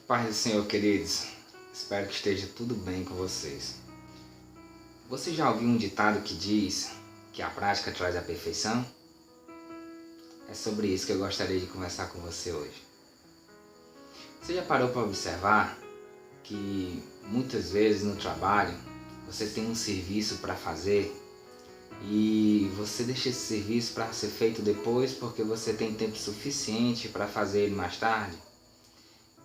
Paz do Senhor, queridos. Espero que esteja tudo bem com vocês. Você já ouviu um ditado que diz que a prática traz a perfeição? É sobre isso que eu gostaria de conversar com você hoje. Você já parou para observar que muitas vezes no trabalho você tem um serviço para fazer e você deixa esse serviço para ser feito depois porque você tem tempo suficiente para fazer ele mais tarde?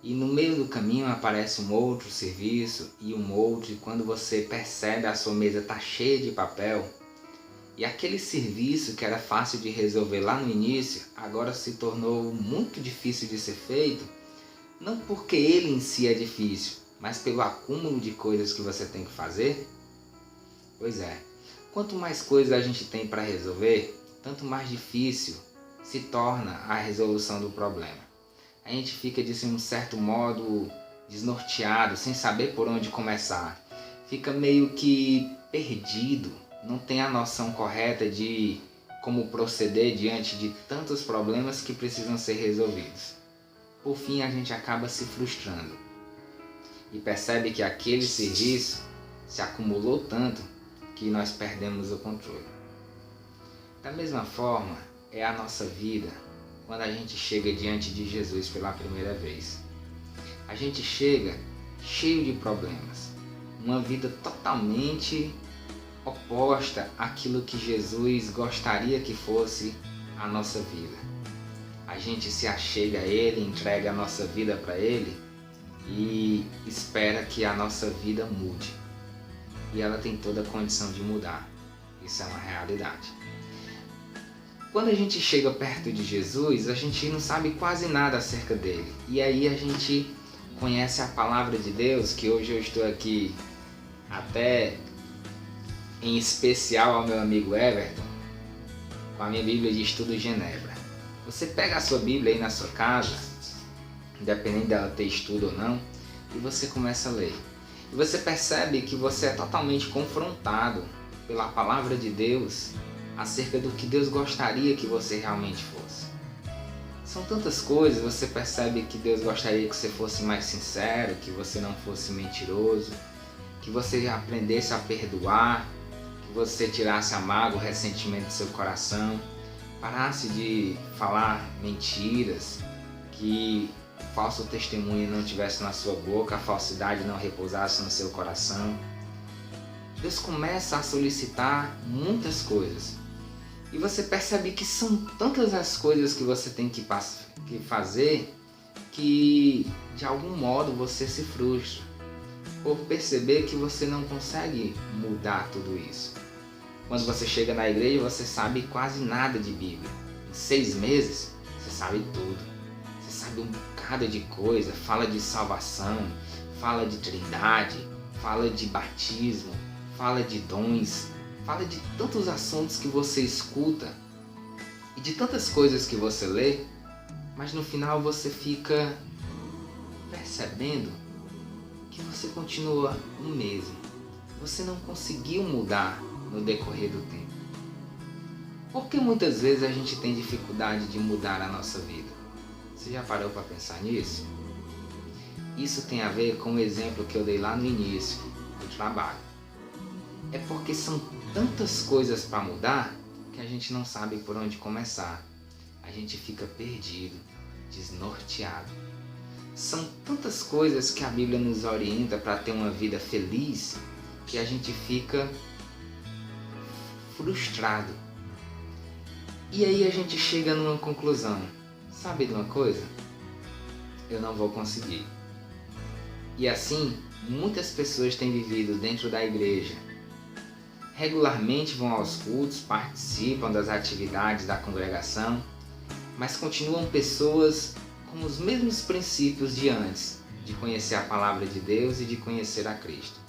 E no meio do caminho aparece um outro serviço e um outro, e quando você percebe, a sua mesa está cheia de papel, e aquele serviço que era fácil de resolver lá no início, agora se tornou muito difícil de ser feito, não porque ele em si é difícil, mas pelo acúmulo de coisas que você tem que fazer? Pois é, quanto mais coisas a gente tem para resolver, tanto mais difícil se torna a resolução do problema. A gente fica de um certo modo desnorteado, sem saber por onde começar. Fica meio que perdido, não tem a noção correta de como proceder diante de tantos problemas que precisam ser resolvidos. Por fim, a gente acaba se frustrando e percebe que aquele serviço se acumulou tanto que nós perdemos o controle. Da mesma forma, é a nossa vida. Quando a gente chega diante de Jesus pela primeira vez, a gente chega cheio de problemas, uma vida totalmente oposta àquilo que Jesus gostaria que fosse a nossa vida. A gente se achega a Ele, entrega a nossa vida para Ele e espera que a nossa vida mude. E ela tem toda a condição de mudar. Isso é uma realidade. Quando a gente chega perto de Jesus, a gente não sabe quase nada acerca dele. E aí a gente conhece a palavra de Deus, que hoje eu estou aqui até em especial ao meu amigo Everton, com a minha Bíblia de Estudo Genebra. Você pega a sua Bíblia aí na sua casa, independente dela ter estudo ou não, e você começa a ler. E você percebe que você é totalmente confrontado pela palavra de Deus acerca do que Deus gostaria que você realmente fosse. São tantas coisas, você percebe que Deus gostaria que você fosse mais sincero, que você não fosse mentiroso, que você aprendesse a perdoar, que você tirasse a mágoa, o ressentimento do seu coração, parasse de falar mentiras, que o falso testemunho não estivesse na sua boca, a falsidade não repousasse no seu coração. Deus começa a solicitar muitas coisas. E você percebe que são tantas as coisas que você tem que fazer que de algum modo você se frustra por perceber que você não consegue mudar tudo isso. Quando você chega na igreja, você sabe quase nada de Bíblia. Em 6 meses, você sabe tudo. Você sabe um bocado de coisa, fala de salvação, fala de trindade, fala de batismo, fala de dons, fala de tantos assuntos que você escuta e de tantas coisas que você lê, mas no final você fica percebendo que você continua o mesmo. Você não conseguiu mudar no decorrer do tempo. Por que muitas vezes a gente tem dificuldade de mudar a nossa vida? Você já parou para pensar nisso? Isso tem a ver com o exemplo que eu dei lá no início do trabalho. É porque são tantas coisas para mudar que a gente não sabe por onde começar. A gente fica perdido, desnorteado. São tantas coisas que a Bíblia nos orienta para ter uma vida feliz que a gente fica frustrado. E aí a gente chega numa conclusão. Sabe de uma coisa? Eu não vou conseguir. E assim, muitas pessoas têm vivido dentro da igreja. Regularmente vão aos cultos, participam das atividades da congregação, mas continuam pessoas com os mesmos princípios de antes, de conhecer a palavra de Deus e de conhecer a Cristo.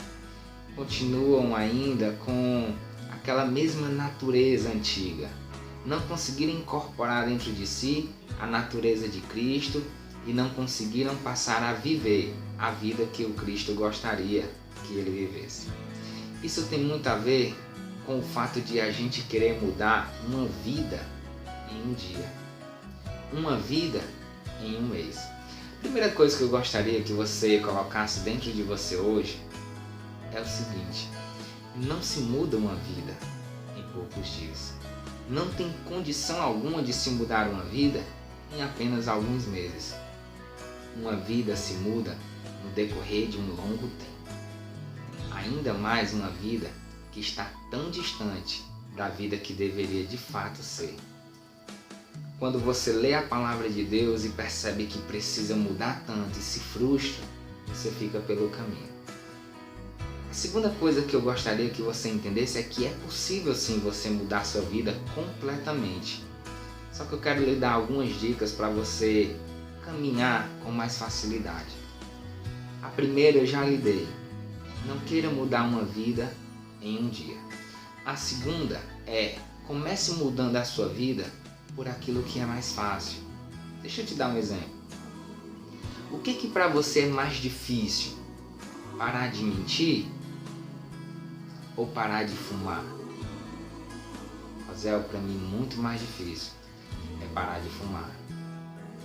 Continuam ainda com aquela mesma natureza antiga, não conseguiram incorporar dentro de si a natureza de Cristo e não conseguiram passar a viver a vida que o Cristo gostaria que ele vivesse. Isso tem muito a ver com o fato de a gente querer mudar uma vida em um dia, uma vida em um mês. primeira coisa que eu gostaria que você colocasse dentro de você hoje é o seguinte: não se muda uma vida em poucos dias. Não tem condição alguma de se mudar uma vida em apenas alguns meses. Uma vida se muda no decorrer de um longo tempo. Ainda mais uma vida que está tão distante da vida que deveria de fato ser. Quando você lê a palavra de Deus e percebe que precisa mudar tanto e se frustra, você fica pelo caminho. A segunda coisa que eu gostaria que você entendesse é que é possível sim você mudar sua vida completamente. Só que eu quero lhe dar algumas dicas para você caminhar com mais facilidade. A primeira eu já lhe dei. Não queira mudar uma vida em um dia. A segunda é: comece mudando a sua vida por aquilo que é mais fácil. Deixa eu te dar um exemplo. O que para você é mais difícil? Parar de mentir ou parar de fumar? Razel, para mim muito mais difícil é parar de fumar.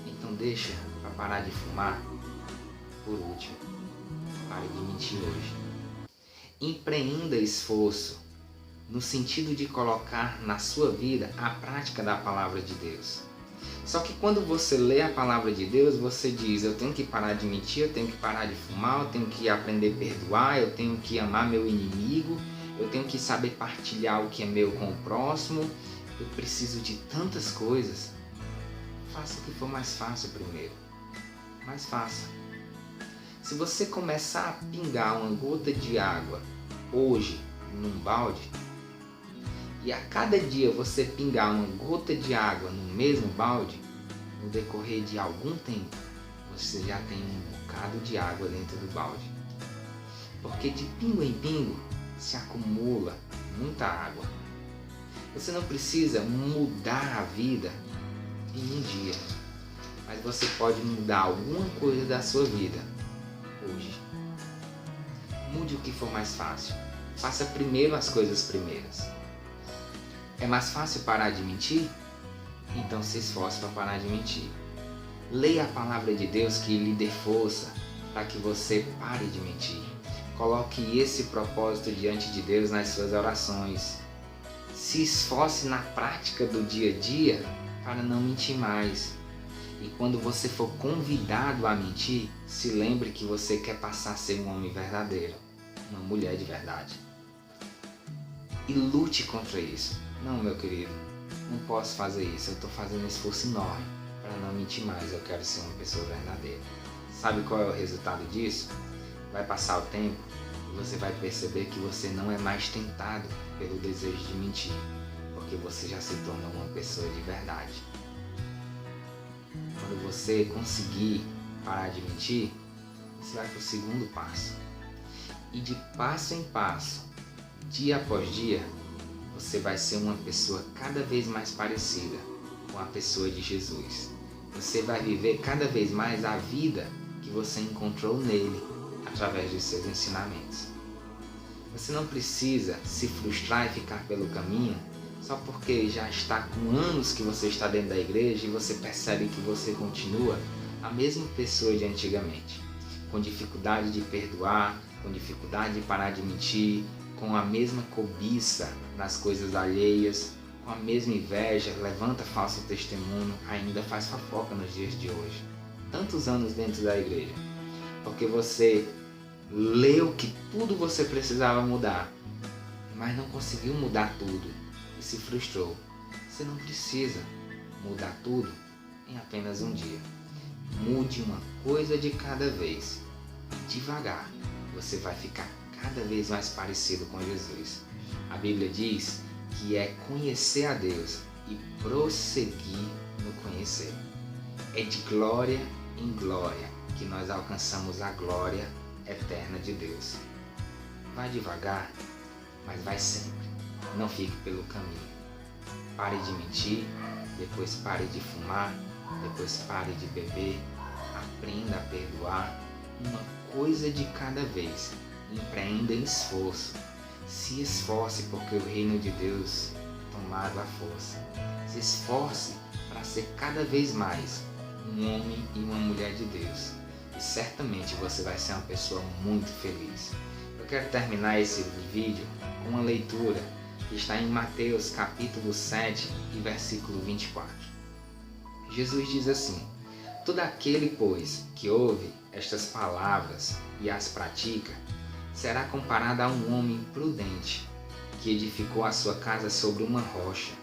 Então deixa para parar de fumar por último. Pare de mentir hoje. Empreenda esforço no sentido de colocar na sua vida a prática da palavra de Deus. Só que quando você lê a palavra de Deus, você diz: eu tenho que parar de mentir, eu tenho que parar de fumar, eu tenho que aprender a perdoar, eu tenho que amar meu inimigo, eu tenho que saber partilhar o que é meu com o próximo, eu preciso de tantas coisas. Faça o que for mais fácil primeiro. Mas faça. Se você começar a pingar uma gota de água hoje num balde, e a cada dia você pingar uma gota de água no mesmo balde, no decorrer de algum tempo, você já tem um bocado de água dentro do balde. Porque de pingo em pingo se acumula muita água. Você não precisa mudar a vida em um dia, mas você pode mudar alguma coisa da sua vida hoje. Mude o que for mais fácil. Faça primeiro as coisas primeiras. É mais fácil parar de mentir? Então se esforce para parar de mentir. Leia a palavra de Deus que lhe dê força para que você pare de mentir. Coloque esse propósito diante de Deus nas suas orações. Se esforce na prática do dia a dia para não mentir mais. E quando você for convidado a mentir, se lembre que você quer passar a ser um homem verdadeiro, uma mulher de verdade. E lute contra isso. Não, meu querido, não posso fazer isso. Eu estou fazendo um esforço enorme para não mentir mais. Eu quero ser uma pessoa verdadeira. Sabe qual é o resultado disso? Vai passar o tempo e você vai perceber que você não é mais tentado pelo desejo de mentir, porque você já se tornou uma pessoa de verdade. Quando você conseguir parar de mentir, você vai para o segundo passo. E de passo em passo, dia após dia, você vai ser uma pessoa cada vez mais parecida com a pessoa de Jesus. Você vai viver cada vez mais a vida que você encontrou nele, através dos seus ensinamentos. Você não precisa se frustrar e ficar pelo caminho só porque já está com anos que você está dentro da igreja e você percebe que você continua a mesma pessoa de antigamente, com dificuldade de perdoar, com dificuldade de parar de mentir, com a mesma cobiça nas coisas alheias, com a mesma inveja, levanta falso testemunho, ainda faz fofoca nos dias de hoje. Tantos anos dentro da igreja, porque você leu que tudo você precisava mudar, mas não conseguiu mudar tudo e se frustrou. Você não precisa mudar tudo em apenas um dia. Mude uma coisa de cada vez. Devagar, você vai ficar cada vez mais parecido com Jesus. A Bíblia diz que é conhecer a Deus e prosseguir no conhecer. É de glória em glória que nós alcançamos a glória eterna de Deus. Vai devagar, mas vai sempre. Não fique pelo caminho. Pare de mentir, depois pare de fumar, depois pare de beber. Aprenda a perdoar, uma coisa de cada vez. Empreenda em esforço. Se esforce porque o reino de Deus tomado a força. Se esforce para ser cada vez mais um homem e uma mulher de Deus. E certamente você vai ser uma pessoa muito feliz. Eu quero terminar esse vídeo com uma leitura que está em Mateus capítulo 7 e versículo 24. Jesus diz assim: todo aquele, pois, que ouve estas palavras e as pratica, será comparado a um homem prudente, que edificou a sua casa sobre uma rocha.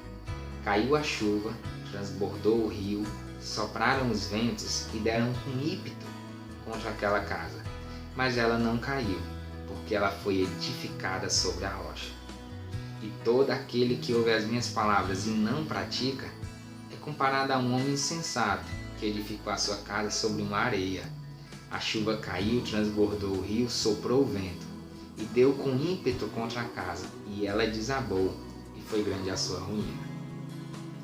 Caiu a chuva, transbordou o rio, sopraram os ventos e deram com ímpeto contra aquela casa. Mas ela não caiu, porque ela foi edificada sobre a rocha. E todo aquele que ouve as minhas palavras e não pratica, é comparado a um homem insensato, que edificou a sua casa sobre uma areia. A chuva caiu, transbordou o rio, soprou o vento, e deu com ímpeto contra a casa, e ela desabou, e foi grande a sua ruína.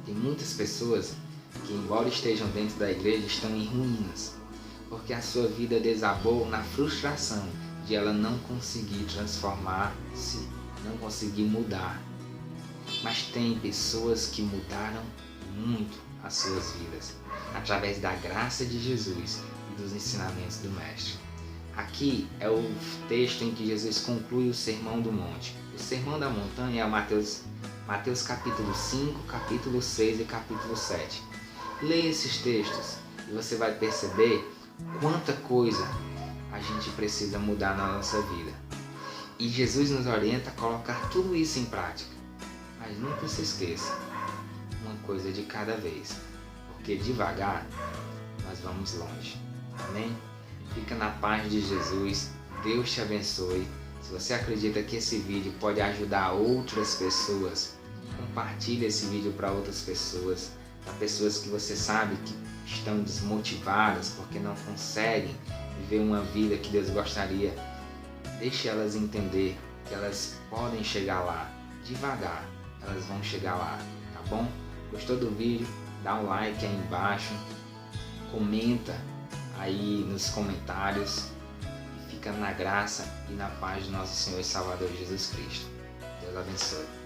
Tem muitas pessoas que, embora estejam dentro da igreja, estão em ruínas, porque a sua vida desabou na frustração de ela não conseguir transformar-se, não conseguir mudar. Mas tem pessoas que mudaram muito as suas vidas, através da graça de Jesus e dos ensinamentos do Mestre. Aqui é o texto em que Jesus conclui o Sermão do Monte. O Sermão da Montanha é Mateus capítulo 5, capítulo 6 e capítulo 7. Leia esses textos e você vai perceber quanta coisa a gente precisa mudar na nossa vida. E Jesus nos orienta a colocar tudo isso em prática. Mas nunca se esqueça, uma coisa de cada vez, porque devagar nós vamos longe. Amém? Fica na paz de Jesus. Deus te abençoe. Se você acredita que esse vídeo pode ajudar outras pessoas, compartilhe esse vídeo para outras pessoas, para pessoas que você sabe que estão desmotivadas porque não conseguem viver uma vida que Deus gostaria. Deixe elas entender que elas podem chegar lá. Devagar, elas vão chegar lá, tá bom? Gostou do vídeo? Dá um like aí embaixo, comenta aí nos comentários e fica na graça e na paz do nosso Senhor e Salvador Jesus Cristo. Deus abençoe.